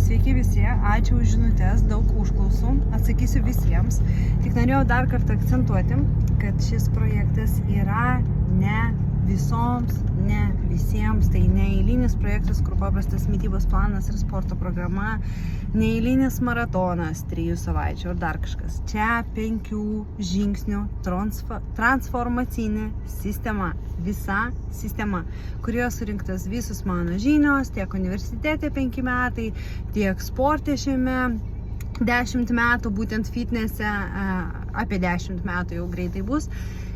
Sveiki visi, ačiū už žinutes, daug užklausų, atsakysiu visiems. Tik norėjau dar kartą akcentuoti, kad šis projektas yra ne visoms, ne visiems, tai neeilinis projektas, kur paprastas mitybos planas ir sporto programa, neeilinis maratonas 3 savaičių ar dar kažkas. Čia 5 žingsnių transformacinė sistema, visa sistema, kurioje surinktas visus mano žinios, tiek universitete 5 metai, tiek sporte šiame 10 metų, būtent fitnese apie 10 metų jau greitai bus.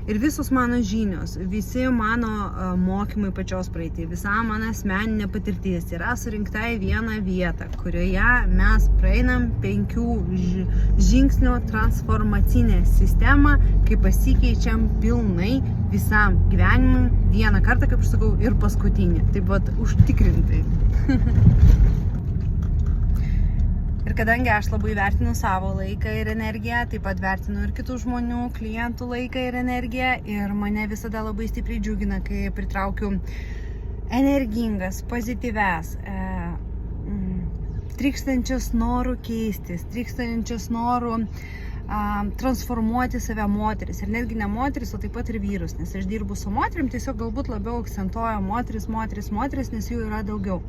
Ir visus mano žinios, visi mano mokymai pačios praeitį, visa mano asmeninė patirtis yra surinkta į vieną vietą, kurioje mes praeinam 5 žingsnių transformacinę sistemą, kai pasikeičiam pilnai visam gyvenimui vieną kartą, kaip aš sakau, ir paskutinį. Taip pat užtikrintai. Ir kadangi aš labai vertinu savo laiką ir energiją, taip pat vertinu ir kitų žmonių, klientų laiką ir energiją, ir mane visada labai stipriai džiugina, kai pritraukiu energingas, pozityves, trykštančias norų keistis, trykštančias norų transformuoti save moteris, ir netgi ne moteris, o taip pat ir vyrus, nes aš dirbu su moterim, tiesiog galbūt labiau akcentuoju moteris, nes jų yra daugiau.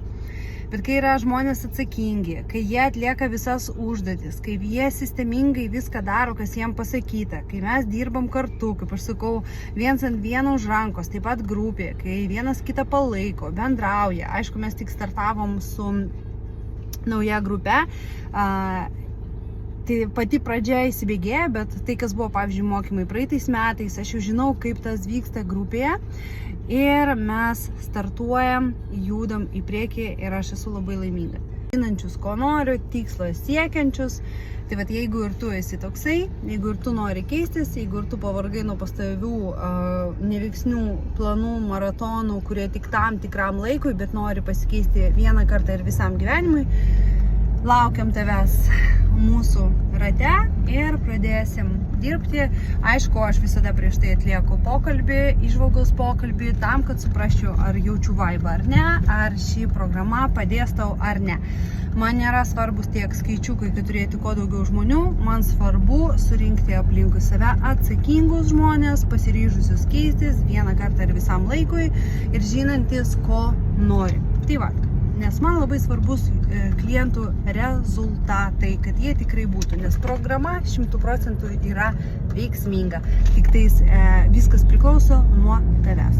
Bet kai yra žmonės atsakingi, kai jie atlieka visas užduotis, kai jie sistemingai viską daro, kas jiems pasakyta, kai mes dirbam kartu, kaip aš sakau, viens ant vieno už rankos, taip pat grupė, kai vienas kitą palaiko, bendrauja. Aišku, mes tik startavom su nauja grupe, tai pati pradžia įsibėgėja, bet tai, kas buvo, pavyzdžiui, mokymai praeitais metais, aš jau žinau, kaip tas vyksta grupėje. Ir mes startuojam, judam į priekį ir aš esu labai laiminga. Žinančius, ko noriu, tikslo siekiančius. Tai vat, jeigu ir tu esi toksai, jeigu ir tu nori keistis, jeigu ir tu pavargai nuo pastovių neveiksnių planų, maratonų, kurie tik tam tikram laikui, bet nori pasikeisti vieną kartą ir visam gyvenimui, laukiam tavęs mūsų rate ir pradėsim dirbti. Aišku, aš visada prieš tai atlieku pokalbį, įžvalgos pokalbį, tam, kad suprasčiau, ar jaučiu vaibą ar ne, ar ši programa padės tau ar ne. Man nėra svarbus tiek skaičiukai, kad turėti kuo daugiau žmonių, man svarbu surinkti aplinkui save atsakingus žmonės, pasiryžusius keistis vieną kartą ir visam laikui ir žinantis, ko nori. Tai va. Nes man labai svarbus klientų rezultatai, kad jie tikrai būtų, nes programa 100% yra veiksminga, tik tais viskas priklauso nuo tavęs.